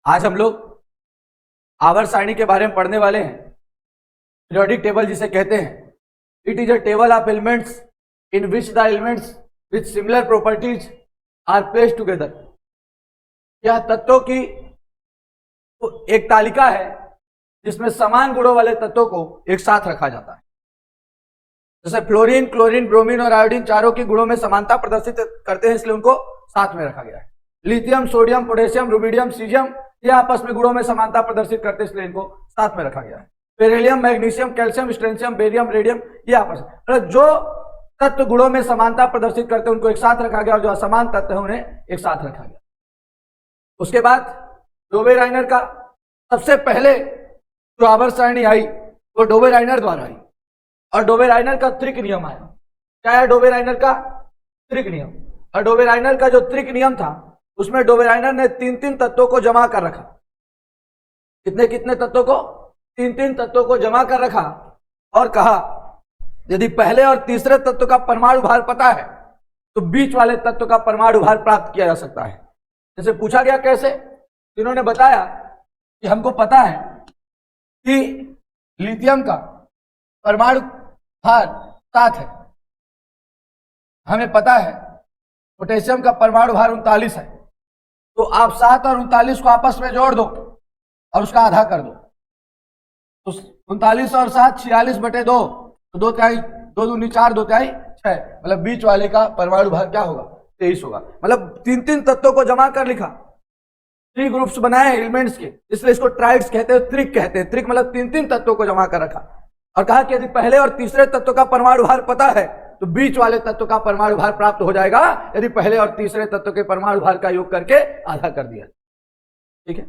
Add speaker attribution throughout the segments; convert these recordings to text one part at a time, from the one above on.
Speaker 1: आज हम लोग आवर्त सारणी के बारे में पढ़ने वाले हैं। पीरियोडिक टेबल जिसे कहते हैं, it is a table of elements in which the elements with similar properties are placed together. यह तत्वों की एक तालिका है जिसमें समान गुणों वाले तत्वों को एक साथ रखा जाता है। जैसे फ्लोरीन, क्लोरीन, ब्रोमीन और आयोडीन चारों की गुणों में समानता प्रदर्शित करते हैं, इसलिए उनको साथ में रखा गया है। Lithium, sodium, potassium, rubidium, caesium ये आपस में गुणों में समानता प्रदर्शित करते हैं, इसलिए इनको साथ में रखा गया है। Beryllium, magnesium, calcium, strontium, barium, radium ये आपस में, मतलब जो तत्व गुणों में समानता प्रदर्शित करते हैं उनको एक साथ रखा गया और जो असमान तत्व है उन्हें एक साथ रखा गया। उसके बाद डोबे-राइनर का सबसे पहले जो आवर्त सारणी आई वो डोबे-राइनर द्वारा आई और डोबे-राइनर का त्रिक नियम आया। क्या है डोबे-राइनर का त्रिक नियम? और डोबे-राइनर का जो त्रिक नियम था उसमें डोबे-राइनर ने 3-3 तत्वों को जमा कर रखा। कितने कितने तत्वों को? 3-3 तत्वों को जमा कर रखा और कहा यदि पहले और तीसरे तत्व का परमाणु भार पता है तो बीच वाले तत्व का परमाणु भार प्राप्त किया जा सकता है। जैसे पूछा गया कैसे, इन्होंने बताया कि हमको पता है कि लिथियम का परमाणु भार 7 है, हमें पता है पोटेशियम का परमाणु भार 39 है, तो आप 7 और 39 को आपस में जोड़ दो और उसका आधा कर दो, तो 39 और 7 46/2, तो 2 तिहाई 2 दूनी 4, 2 तिहाई 6, मतलब बीच वाले का परमाणु भार क्या होगा? 23 होगा। मतलब 3-3 तत्वों को जमा कर लिखा, 3 ग्रुप्स बनाए एलिमेंट्स के, इसलिए इसको ट्राइड्स कहते हैं, त्रिक कहते हैं। त्रिक मतलब 3-3 तत्वों को जमा कर रखा और कहा कि यदि पहले और तीसरे तत्व का परमाणु भार पता है तो बीच वाले तत्व का परमाणु भार प्राप्त हो जाएगा यदि पहले और तीसरे तत्व के परमाणु भार का योग करके आधा कर दिया। ठीक है,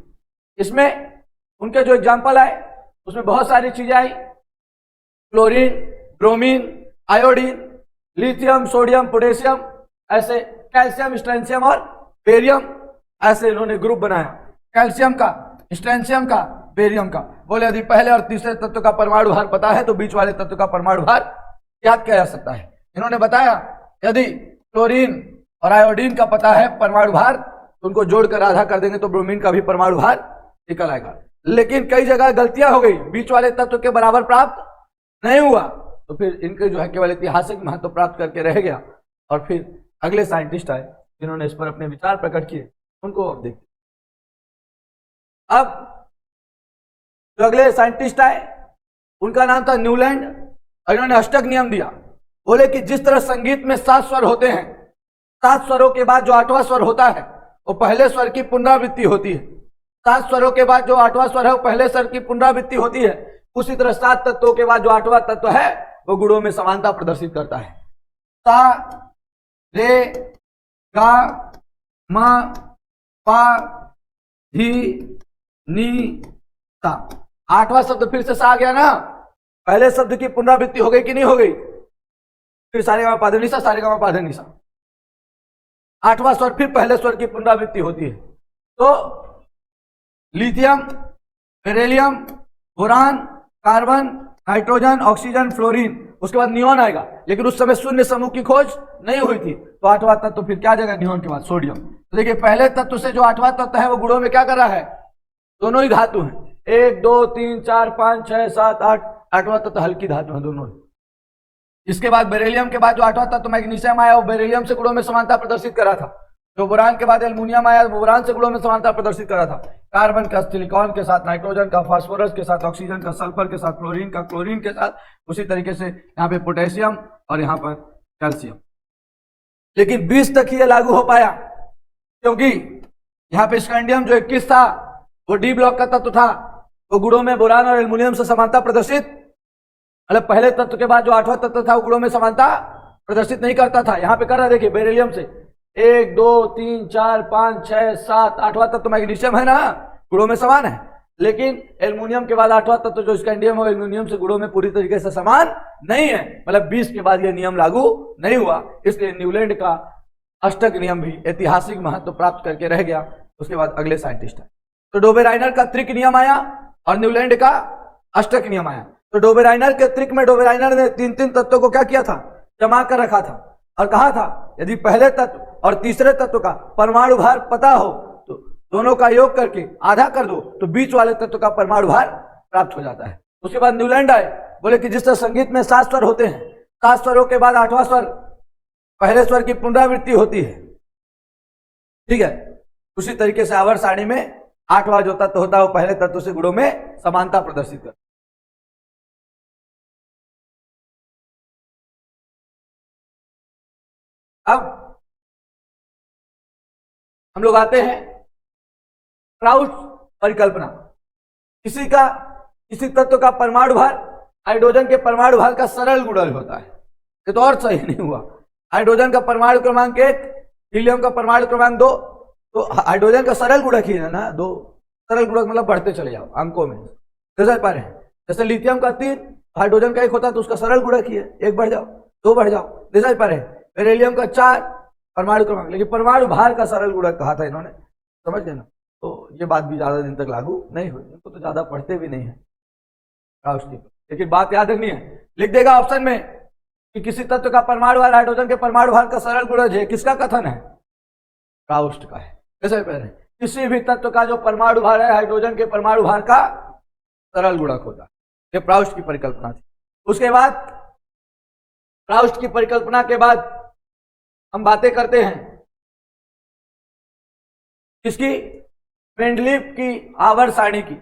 Speaker 1: इसमें उनके जो एग्जाम्पल आए उसमें बहुत सारी चीजें आई, chlorine, bromine, iodine, lithium, sodium, potassium, ऐसे कैल्शियम, स्ट्रेंशियम और बेरियम, ऐसे इन्होंने ग्रुप बनाया। कैल्शियम का, स्ट्रेंशियम का, बेरियम का। बोले यदि पहले और तीसरे तत्व का परमाणु भार पता है तो बीच वाले तत्व का परमाणु भार याद किया जा सकता है। इन्होंने बताया यदि क्लोरीन और आयोडीन का पता है परमाणु भार तो उनको जोड़कर आधा कर देंगे तो ब्रोमीन का भी परमाणु भार निकल आएगा। लेकिन कई जगह गलतियां हो गई, बीच वाले तत्व के बराबर प्राप्त नहीं हुआ, तो फिर इनके जो है केवल ऐतिहासिक महत्व प्राप्त करके रह गया। और फिर अगले साइंटिस्ट आए जिन्होंने इस पर अपने विचार प्रकट किए, उनको अब देखते। अब जो अगले साइंटिस्ट आए उनका नाम था न्यूलैंड और इन्होंने अष्टक नियम दिया। बोले कि जिस तरह संगीत में 7 स्वर होते हैं, 7 स्वरों के बाद जो 8वां स्वर होता है वो पहले स्वर की पुनरावृत्ति होती है। 7 स्वरों के बाद जो 8वां स्वर है वो पहले स्वर की पुनरावृत्ति होती है। उसी तरह 7 तत्वों के बाद जो 8वां तत्व है वो गुणों में समानता प्रदर्शित करता है। सा, रे, गा, मा, पा, धी, नी, सा। 8वां शब्द फिर से सा आ गया ना, पहले शब्द की पुनरावृत्ति हो गई कि नहीं हो गई? फिर सारेगामा पाधनिसा, सारेगामा पाधनिसा। 8वां स्वर फिर पहले स्वर की पुनरावृत्ति होती है। तो lithium, beryllium, boron, carbon, nitrogen, oxygen, fluorine, उसके बाद नियॉन आएगा, लेकिन उस समय शून्य समूह की खोज नहीं हुई थी, तो 8वां तत्व फिर क्या जाएगा नियॉन के बाद? सोडियम। तो देखिए पहले तत्व से जो 8वां तत्व है वो गुणों में क्या कर रहा है? दोनों ही धातु हैं, 1 2 3 4 5 6 7 8, 8वां तत्व हल्की धातु है दोनों। इसके बाद बेरिलियम के बाद जो 8वां तत्व मैग्नीशियम आया वो बेरिलियम से गुणों में समानता प्रदर्शित करा था। जो बोरान के बाद एल्युमिनियम आया वो बोरान से गुणों में समानता प्रदर्शित करा था। कार्बन का सिलिकॉन के साथ, नाइट्रोजन का फास्फोरस के साथ, ऑक्सीजन का सल्फर के साथ, फ्लोरीन का क्लोरीन के साथ, उसी तरीके से यहाँ पे पोटेशियम और यहाँ पर कैल्शियम। लेकिन 20 तक ही ये लागू हो पाया क्योंकि यहाँ पे स्कैंडियम जो 21 था वो डी ब्लॉक का तत्व था, वो गुणों में बोरान और एल्युमिनियम से समानता प्रदर्शित, मतलब पहले तत्व के बाद जो 8वां तत्व था वो गुणों में समानता प्रदर्शित नहीं करता था। यहाँ पे कर रहा है, देखिए बेरिलियम से 1 2 3 4 5 6 7, 8वां तत्व मैग्नीशियम है ना, गुणों में समान है। लेकिन एल्युमिनियम के बाद 8वां तत्व जो स्कैंडियम और एल्युमिनियम से गुणों में पूरी तरीके से समान नहीं है, मतलब 20 के बाद यह नियम लागू नहीं हुआ। इसलिए न्यूलैंड का अष्टक नियम भी ऐतिहासिक महत्व प्राप्त करके रह गया। उसके बाद अगले साइंटिस्ट है, तो डोबे-राइनर का त्रिक नियम आया और न्यूलैंड का अष्टक नियम आया। तो डोबे-राइनर के त्रिक में डोबे-राइनर ने 3-3 तत्वों को क्या किया था? जमा कर रखा था और कहा था यदि पहले तत्व और तीसरे तत्व का परमाणु भार पता हो दोनों का योग करके आधा कर दो तो बीच वाले तत्व का परमाणु भार प्राप्त हो जाता है। उसके बाद न्यूलैंड आए, बोले कि जिस तरह संगीत में 7 स्वर होते हैं, 7 स्वरों के बाद 8वां स्वर, पहले स्वर की पुनरावृत्ति होती है, ठीक है, उसी तरीके से आवर्त सारणी में 8वां जो तत्व होता है वो पहले तत्व से गुणों में समानता प्रदर्शित करता है। अब हम लोग आते हैं क्राउच परिकल्पना। किसी तत्व का परमाणु भार हाइड्रोजन के परमाणु भार का सरल गुणज होता है। ये तो और सही नहीं हुआ। हाइड्रोजन का परमाणु क्रमांक 1, हीलियम का परमाणु क्रमांक 2, तो हाइड्रोजन का सरल गुणक ही है ना 2। सरल गुणक मतलब बढ़ते चले जाओ अंकों में, समझ पा रहे हैं। जैसे लिथियम का 3, हाइड्रोजन का 1 होता है तो उसका सरल गुणक ही है, 1 बढ़ जाओ 2 बढ़ जाओ, समझ पा रहे हैं। बेरिलियम का 4 परमाणु क्रमांक, लेकिन परमाणु भार का सरल गुणक कहा था इन्होंने, समझ गए ना। तो ये बात भी ज्यादा दिन तक लागू नहीं हुई, इनको तो ज्यादा पढ़ते भी नहीं है, लेकिन बात याद रखनी है। लिख देगा ऑप्शन में कि किसी तत्व का परमाणु भार हाइड्रोजन के परमाणु भार का सरल गुणज है, किसका कथन है? प्राउस्ट का है। कैसे पहले किसी भी तत्व का जो परमाणु भार है हाइड्रोजन के परमाणु भार का सरल गुणक होता है। ये प्राउस्ट की परिकल्पना थी। उसके बाद प्राउस्ट की परिकल्पना के बाद हम बातें करते हैं किसकी? मेंडलीफ की आवर्त सारणी की।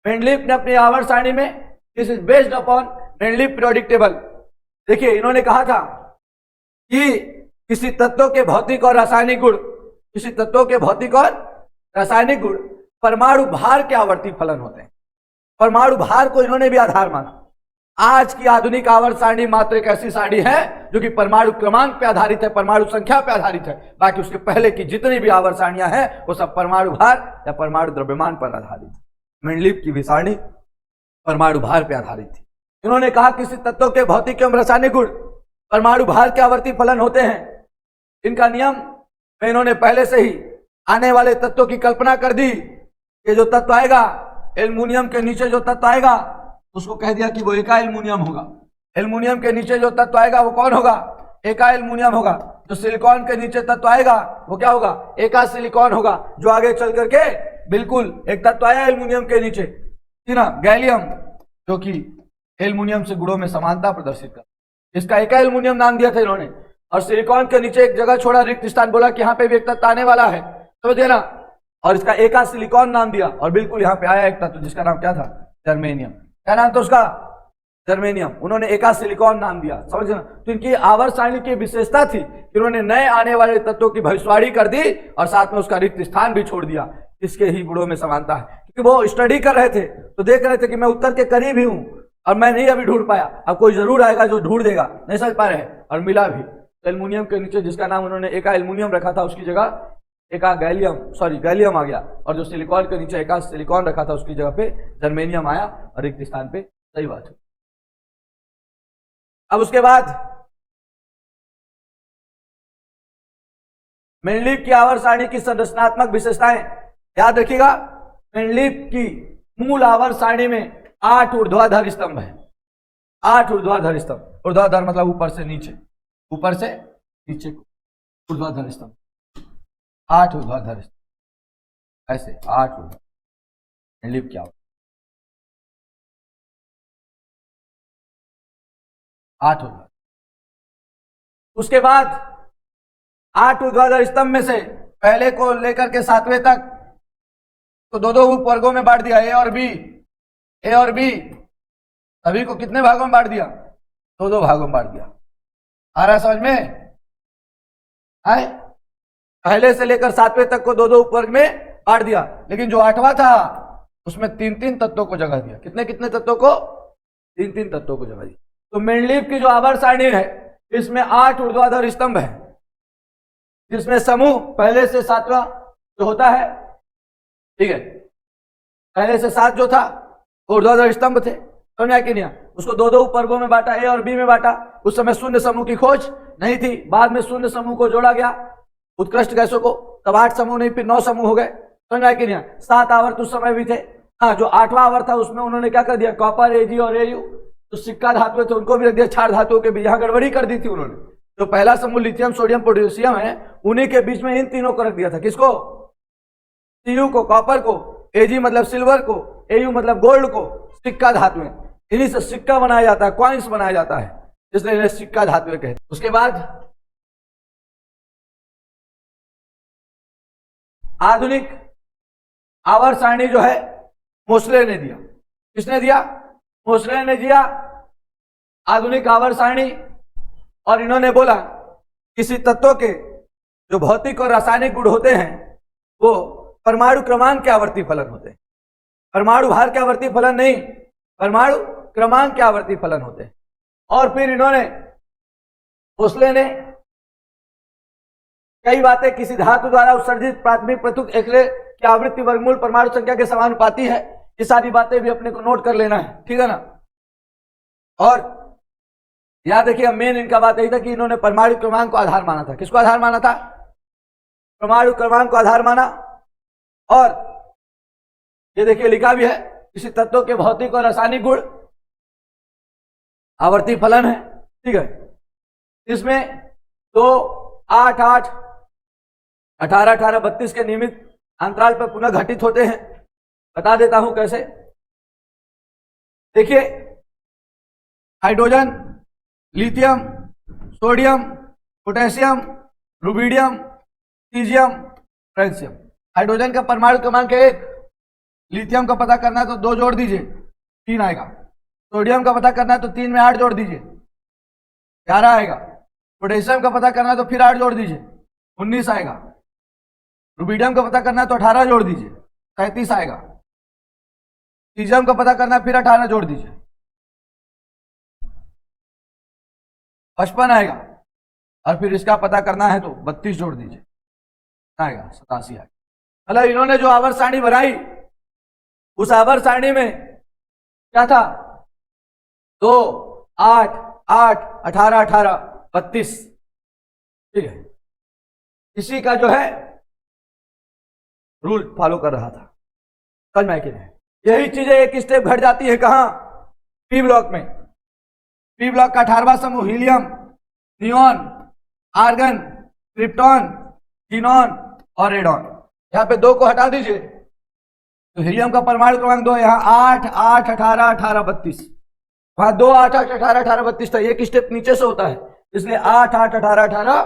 Speaker 1: मेंडलीफ ने अपनी आवर्त सारणी में this is based upon Mendeleev periodic table. देखिए इन्होंने कहा था कि किसी तत्व के भौतिक और रासायनिक गुण, किसी तत्वों के भौतिक और रासायनिक गुण परमाणु भार के आवर्ती फलन होते हैं। परमाणु भार को इन्होंने भी आधार माना। आज की आधुनिक आवर्त सारणी मात्र एक ऐसी सारणी है जो कि परमाणु क्रमांक पे आधारित है, परमाणु संख्या पे आधारित है। बाकी उसके पहले की जितनी भी आवर्त सारणियां हैं वो सब परमाणु भार या परमाणु द्रव्यमान पर आधारित है। मेंडलीफ की भी सारणी परमाणु भार पे आधारित थी। इन्होंने कहा किसी तत्व के भौतिक एवं रासायनिक गुण परमाणु भार के आवर्ती फलन होते हैं। इनका नियम में इन्होंने पहले से ही आने वाले तत्वों की कल्पना कर दी कि जो तत्व आएगा एल्युमिनियम के नीचे जो तत्व आएगा उसको कह दिया कि वो एका एल्युमिनियम होगा। एल्युमिनियम के नीचे जो तत्व आएगा वो कौन होगा? एका एल्युमिनियम होगा। जो सिलिकॉन के नीचे तत्व आएगा वो क्या होगा? एका सिलिकॉन होगा। जो आगे चल करके बिल्कुल एक तत्व आया एल्युमिनियम के नीचे, ना गैलियम, जो कि एल्युमिनियम से गुणों में समानता प्रदर्शित कर, इसका एका एल्युमिनियम नाम दिया था इन्होंने। और सिलिकॉन के नीचे एक जगह छोड़ा, रिक्त स्थान, बोला कि यहाँ पे भी एक तत्व आने वाला है, समझिए ना, और इसका एका सिलिकॉन नाम दिया। और बिल्कुल यहाँ पे आया एक तत्व जिसका नाम क्या था? जर्मेनियम। क्या नाम था उसका? जर्मेनियम। उन्होंने एका सिलिकॉन नाम दिया, समझ ना। तो इनकी आवर्त सारणी की विशेषता थी कि उन्होंने नए आने वाले तत्वों की भविष्यवाणी कर दी और साथ में उसका रिक्त स्थान भी छोड़ दिया। इसके ही गुणों में समानता है, क्योंकि वो स्टडी कर रहे थे तो देख रहे थे कि मैं उत्तर के करीब ही हूं और मैं नहीं अभी ढूंढ पाया, अब कोई जरूर आएगा जो ढूंढ देगा, नहीं समझ पा रहे हैं। और मिला भी। एल्युमिनियम के नीचे जिसका नाम उन्होंने एका एल्युमिनियम रखा था उसकी जगह एका गैलियम आ गया, और जो सिलिकॉन के नीचे एका सिलिकॉन रखा था उसकी जगह पे जर्मेनियम आया और रिक्त स्थान पे, सही बात है। अब उसके बाद मेंडलीफ की आवर्त सारणी की संरचनात्मक विशेषताएं याद रखिएगा। मेंडलीफ की मूल आवर्त सारणी में 8 ऊर्ध्वाधर स्तंभ है। 8 ऊर्ध्वाधर स्तंभ। ऊर्ध्वाधर मतलब ऊपर से नीचे, ऊपर से नीचे ऊर्ध्वाधर स्तंभ। 8 ऊर्ध्वाधर स्तंभ, ऐसे 8 ऊर्ध्वाधर मेंडलीफ की आवर्त 8 ऊर्ध्वाधर। उसके बाद 8 ऊर्ध्वाधर स्तंभ में से पहले को लेकर के 7वें तक तो 2-2 उप वर्गों में बांट दिया। ए और बी सभी को कितने भागों में बांट दिया? 2-2 भागों में बांट दिया। आ रहा समझ में? आए? पहले से लेकर 7वें तक को 2-2 उपवर्ग में बांट दिया, लेकिन जो 8वां था उसमें 3-3 तत्वों को जगह दिया। कितने तत्वों को? 3-3 तत्वों को जगह दी। तो मेंडलीफ की जो आवर्त सारणी है इसमें 8 ऊर्ध्वाधर स्तंभ है, जिसमें समूह पहले से 7वां जो होता है, ठीक है, पहले से 7 जो था ऊर्ध्वाधर स्तंभ थे, समझा कि नहीं? उसको 2-2 उपवर्गों में बांटा, ए और बी में बांटा। उस समय शून्य समूह की खोज नहीं थी, बाद में शून्य समूह को जोड़ा गया उत्कृष्ट गैसों को, तब 8 समूह नहीं फिर 9 समूह हो गए, समझा कि नहीं? 7 आवर्त उस समय भी थे। हाँ, जो 8वां आवर्त था उसमें उन्होंने क्या कर दिया? कॉपर, एजी और एयू जो सिक्का धातु थे उनको भी रख दिया। क्षार धातुओं के बीच यहाँ गड़बड़ी कर दी थी उन्होंने। जो पहला समूह लिथियम, सोडियम, पोटेशियम है उन्हीं के बीच में इन तीनों को रख दिया था। किसको? Cu को कॉपर को, Ag मतलब सिल्वर को, Au मतलब गोल्ड को सिक्का धातुएं, इन्हीं से सिक्का बनाया जाता है, कॉइन्स बनाया जाता है, इसलिए इन्हें सिक्का धातुएं कहते हैं। उसके बाद आधुनिक आवर्त सारणी जो है मोसले ने दिया। किसने दिया? मोसले ने दिया आधुनिक आवर्त सारणी। और इन्होंने बोला किसी तत्व के जो भौतिक और रासायनिक गुण होते हैं वो परमाणु क्रमांक के आवर्ती फलन होते हैं, परमाणु भार के आवर्ती फलन नहीं, परमाणु क्रमांक के आवर्ती फलन होते हैं। और फिर इन्होंने मोसले ने कई बातें, किसी धातु द्वारा उत्सर्जित प्राथमिक पृथक एक्रे की आवृत्ति वर्गमूल परमाणु संख्या के समानुपाती है, ये सारी बातें भी अपने को नोट कर लेना है, ठीक है ना। और याद रखिए मेन इनका बात यही था कि इन्होंने परमाणु क्रमांक को आधार माना था। किसको आधार माना था? परमाणु क्रमांक को आधार माना। और ये देखिए लिखा भी है किसी तत्व के भौतिक और रासायनिक गुण आवर्ती फलन है, ठीक है। इसमें 2, 8, 8, 18, 18, 32 के नियमित अंतराल पर पुनः घटित होते हैं। बता देता हूं कैसे। देखिए hydrogen, lithium, sodium, potassium, rubidium, caesium, francium. Hydrogen का परमाणु क्रमांक 1, लिथियम का पता करना है तो 2 जोड़ दीजिए, 3 आएगा। सोडियम का पता करना है तो 3 में 8 जोड़ दीजिए, 11 आएगा। पोटेशियम का पता करना है तो फिर 8 जोड़ दीजिए, 19 आएगा। रुबिडियम का पता करना है तो 18 जोड़ दीजिए, 37 आएगा। सीजियम का पता करना है फिर 18 जोड़ दीजिए, 55 आएगा। और फिर इसका पता करना है तो 32 जोड़ दीजिए, आएगा 87 आएगा। मतलब इन्होंने जो आवर्त सारणी बनाई उस आवर्त सारणी में क्या था? 2, 8, 8, 18, 18, 32, ठीक है। इसी का जो है रूल फॉलो कर रहा था। समझ में कि नहीं? यही चीजें एक स्टेप घट जाती है कहां? पी ब्लॉक में। पी ब्लॉक का 18वां समूह helium, neon, argon, krypton, xenon और रेडॉन। यहां पे 2 को हटा दीजिए तो हीलियम का परमाणु क्रमांक 2, यहां 8, 8, 18, 18, 32, वहां 2, 8, 8, 18, 18, 32 था। एक स्टेप नीचे से होता है इसलिए 8, 8, 18, 18,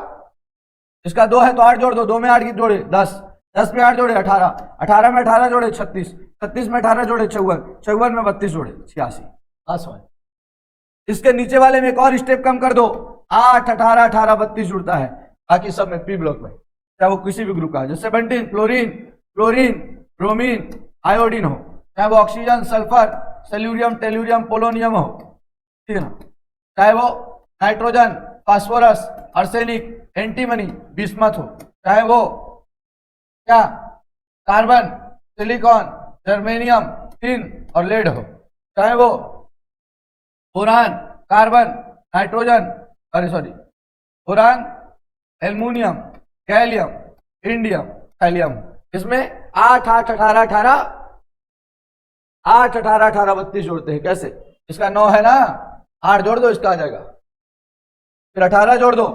Speaker 1: इसका 2 है तो 8 जोड़ दो, 2 में 8 जोड़े 10, 10 में 8 जोड़े 18, 18 में 18 जोड़े 36, 36 में 18 जोड़े 54, 54 में 32 जोड़े 86, 800। इसके नीचे वाले में एक और स्टेप कम कर दो, 8, 18, 18, 32 जुड़ता है। बाकी सब में पी ब्लॉक में, चाहे वो किसी भी ग्रुप का है, जैसे 17 फ्लोरीन, क्लोरीन, ब्रोमीन, आयोडीन हो, चाहे वो ऑक्सीजन, सल्फर, सेल्यूरियम, टेल्यूरियम, पोलोनियम हो, ठीक है ना। चाहे वो nitrogen, phosphorus, arsenic, antimony, bismuth हो, चाहे वो क्या कार्बन, सिलिकॉन, जर्मेनियम, टिन और लेड हो, चाहे वो boron, carbon, nitrogen, boron, aluminium, gallium, indium, thallium. इसमें 8, 8, 18, 18, 8, 18, 18, 32 जोड़ते हैं। कैसे? इसका 9 है ना, 8 जोड़ दो, इसका आ जाएगा। फिर 18 जोड़ दो,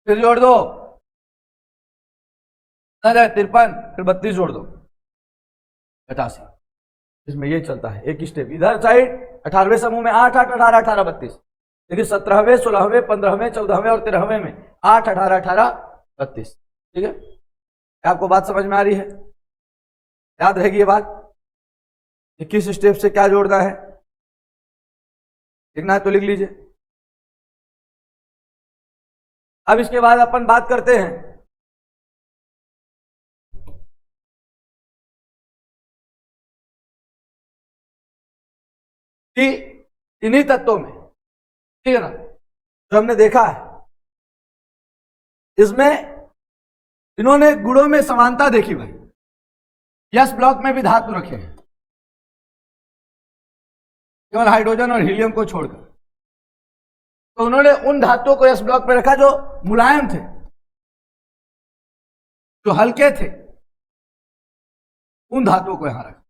Speaker 1: फिर जोड़ दो 53, फिर 32 जोड़ दो 85। इसमें ये चलता है एक स्टेप। इधर साइड 18वें समूह में 8, 8, 18, 18, 32, लेकिन 17वें, 16वें, 15वें, 14वें और 13वें में 8, 18, 18, 32। ठीक है, आपको बात समझ में आ रही है? याद रहेगी ये बात? 21 स्टेप से क्या जोड़ना है, लिखना है तो लिख लीजिए। अब इसके बाद अपन बात करते हैं कि इन्हीं तत्वों में, ठीक है ना, जो हमने देखा है इसमें इन्होंने गुणों में समानता देखी भाई। यस ब्लॉक में भी धातु रखे हैं केवल हाइड्रोजन और हीलियम को छोड़कर, तो उन्होंने उन धातुओं को यस ब्लॉक में रखा जो मुलायम थे, जो हल्के थे, उन धातुओं को यहां रखा।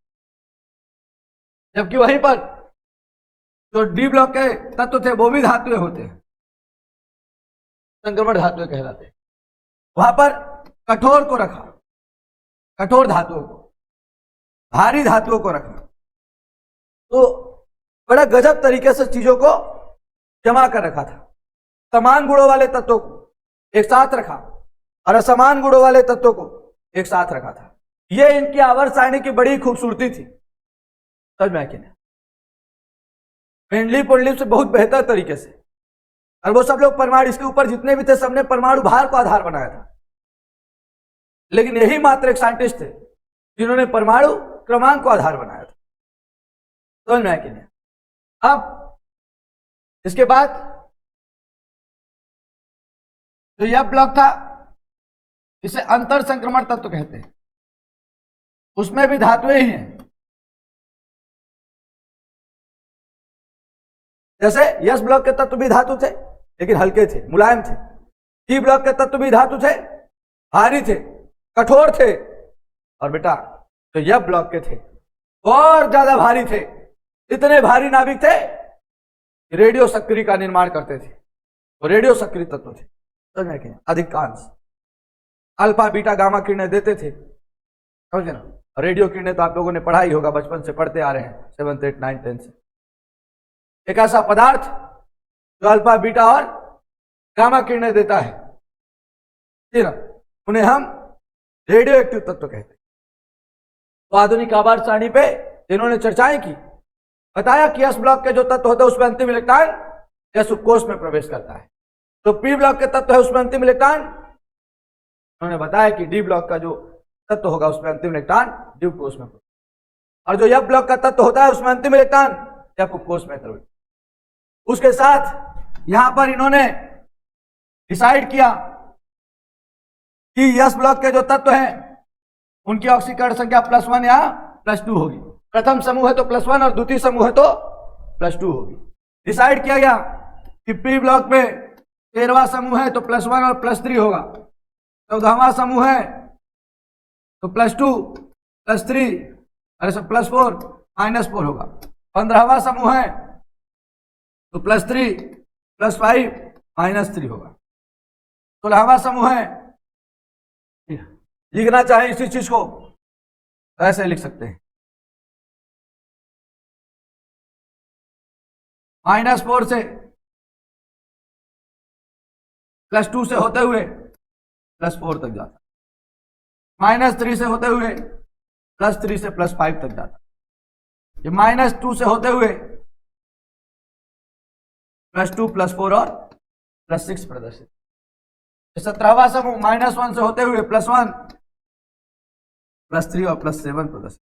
Speaker 1: जबकि वहीं पर जो डी ब्लॉक के तत्व थे वो भी धातुएं होते हैं, संक्रमण धातुएं कहलाते हैं, वहां पर कठोर को रखा। कठोर धातुओं को, भारी धातुओं को रखना। तो बड़ा गजब तरीके से चीजों को जमा कर रखा था। समान गुणों वाले तत्वों को एक साथ रखा और असमान गुणों वाले तत्वों को एक साथ रखा था। यह इनकी आवर्त सारणी की बड़ी खूबसूरती थी। समझ में आया कि नहीं? मेंडलीव पोंडलीव से बहुत बेहतर तरीके से। और वो सब लोग परमाणु, इसके ऊपर जितने भी थे सबने परमाणु भार को आधार बनाया था, लेकिन यही मात्र एक साइंटिस्ट थे जिन्होंने परमाणु क्रमांक को आधार बनाया था। समझ में आया कि नहीं? अब इसके बाद जो यह ब्लॉक था इसे अंतर संक्रमण तत्व कहते हैं। उसमें भी धातुएं ही हैं। जैसे यस ब्लॉक के तत्व भी धातु थे लेकिन हल्के थे, मुलायम थे। टी ब्लॉक के तत्व भी धातु थे, भारी थे, कठोर थे। और बेटा जो यह ब्लॉक के थे और ज्यादा भारी थे, इतने भारी नाभिक थे कि रेडियो सक्रिय का निर्माण करते थे। वो रेडियो सक्रिय तत्व थे। समझ में? अधिकांश अल्फा बीटा गामा किरणें देते थे। समझे ना? रेडियो किरणें तो आप लोगों ने पढ़ा ही होगा, बचपन से पढ़ते आ रहे हैं, 7th 8th 9th 10th से। एक ऐसा पदार्थ जो अल्फा बीटा और गामा किरणें देता है, ठीक है, उन्हें हम रेडियो एक्टिव तत्व कहते हैं। तो आधुनिक आवर्त सारणी पे इन्होंने चर्चाएं की, बताया कि एस ब्लॉक के जो तत्व होते हैं उसमें अंतिम इलेक्ट्रॉन एस उपकोष में प्रवेश करता है। तो पी ब्लॉक के तत्व है उसमें अंतिम इलेक्ट्रॉन, उन्होंने बताया कि डी ब्लॉक का जो तत्व होगा उसमें अंतिम इलेक्ट्रॉन डी उपकोष में, और जो एफ ब्लॉक का तत्व होता है उसमें अंतिम इलेक्ट्रॉन एफ उपकोष में प्रवेश। उसके साथ यहां पर इन्होंने डिसाइड किया कि एस ब्लॉक के जो तत्व हैं उनकी ऑक्सीकरण संख्या +1 या +2 होगी। प्रथम समूह है तो +1 और द्वितीय समूह है तो +2 होगी। डिसाइड किया गया कि पी ब्लॉक में 13वां समूह है तो +1 और +3 होगा। 14वां समूह है तो +2 +3 अरे सब +4 -4 होगा। 15वां समूह है तो +3 +5 -3 होगा। 16वां समूह है, लिखना चाहे इसी चीज को ऐसे लिख सकते हैं, -4 से +2 से होते हुए +4 तक जाता, -3 से होते हुए +3 से +5 तक जाता, ये -2 से होते हुए +2 +4 और +6 प्रदर्शित। 17वां समूह -1 से होते हुए +1 +3 और +7 प्रदर्शित।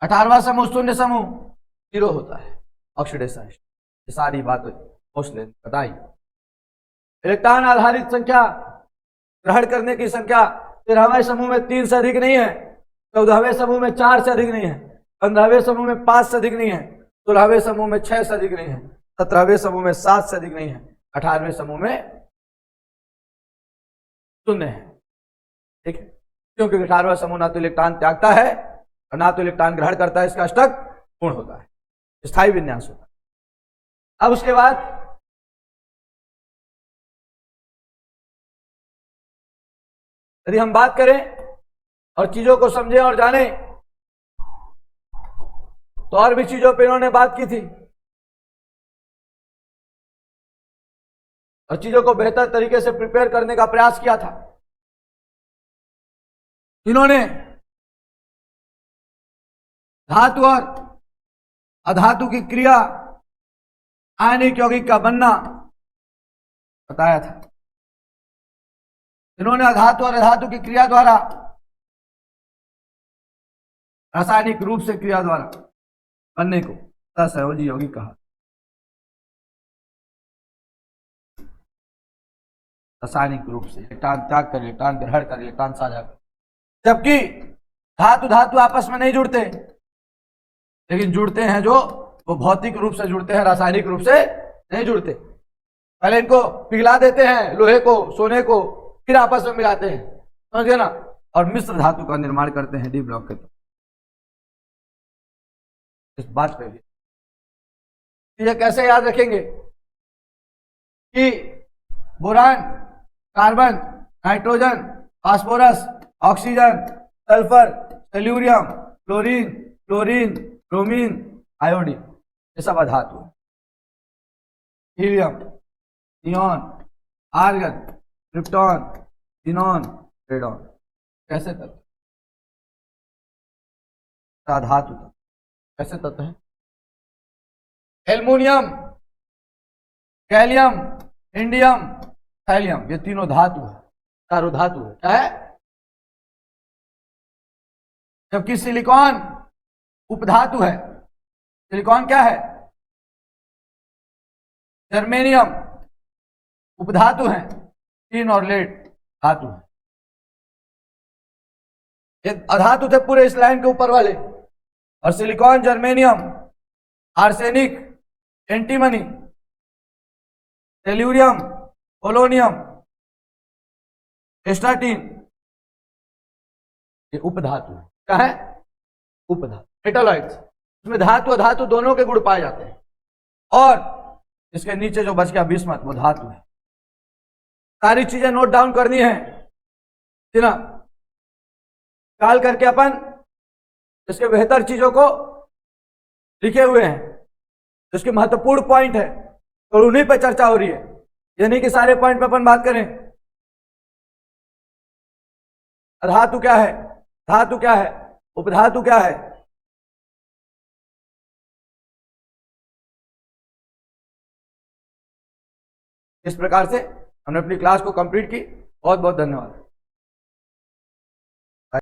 Speaker 1: 18वां समूह शून्य समूह 0 होता है, ऑक्सीडेशन। ये सारी बातें मोस्टली बताई। इलेक्ट्रॉन आधारित संख्या ग्रहण करने की संख्या 13वें समूह में 3 से अधिक नहीं है, 14वें समूह में 4 से अधिक नहीं है, 15वें समूह में 5 से अधिक नहीं है, 16वें समूह में 6 से अधिक नहीं है, 17वें समूह में 7 से अधिक नहीं है, 18वें समूह में 0 है। ठीक है, क्योंकि 18वां समूह ना तो इलेक्ट्रॉन त्यागता है और ना तो इलेक्ट्रॉन ग्रहण करता है, इसका अष्टक पूर्ण होता है, स्थायी विन्यास होता है। अब उसके बाद यदि हम बात करें और चीजों को समझें और जानें तो और भी चीजों पे इन्होंने बात की थी और चीजों को बेहतर तरीके से प्रिपेयर करने का प्रयास किया था। इन्होंने धातु और अधातु की क्रिया, आयनिक यौगिक का बनना बताया था। इन्होंने अधातु और अधातु की क्रिया द्वारा, रासायनिक रूप से क्रिया द्वारा बनने को सहसंयोजी यौगिक कहा। रासायनिक रूप से इलेक्ट्रॉन त्याग कर, इलेक्ट्रॉन ग्रहण कर, इलेक्ट्रॉन साझा कर। जबकि धातु धातु आपस में नहीं जुड़ते, लेकिन जुड़ते हैं जो वो भौतिक रूप से जुड़ते हैं, रासायनिक रूप से नहीं जुड़ते। पहले इनको पिघला देते हैं, लोहे को, सोने को, फिर आपस में मिलाते हैं, समझ गए ना, और मिश्र धातु का निर्माण करते हैं डी ब्लॉक के। तो इस बात पे भी ये कैसे याद रखेंगे कि boron, carbon, nitrogen, phosphorus, oxygen, sulphur, tellurium, chlorine, chlorine, bromine, iodine, ये सब अधातु है। Helium, neon, argon, krypton, xenon, radon, कैसे तत्व? अधातु तत्व। कैसे तत्व है? एल्युमिनियम, गैलियम, इंडियम, थैलियम, ये तीनों धातु है, चारों धातु है। क्या है? जबकि सिलिकॉन उपधातु है। सिलिकॉन क्या है? जर्मेनियम उपधातु है। टिन और लेड धातु है। ये अधातु थे पूरे इस लाइन के ऊपर वाले। और silicon, germanium, arsenic, antimony, tellurium, polonium, astatine, ये उपधातु है। क्या है? उपधातु, मेटालॉइड्स। इसमें धातु अधातु दोनों के गुण पाए जाते हैं। और इसके नीचे जो बच गया बिस्मथ, वो धातु है। सारी चीजें नोट डाउन करनी है ना, काल करके अपन इसके बेहतर चीजों को लिखे हुए हैं, इसके महत्वपूर्ण पॉइंट है और उन्हीं पे चर्चा हो रही है। ये नहीं कि सारे पॉइंट पे अपन बात करें। धातु क्या है, धातु क्या है, उपधातु क्या है। इस प्रकार से हमने अपनी क्लास को कंप्लीट की। बहुत बहुत धन्यवाद।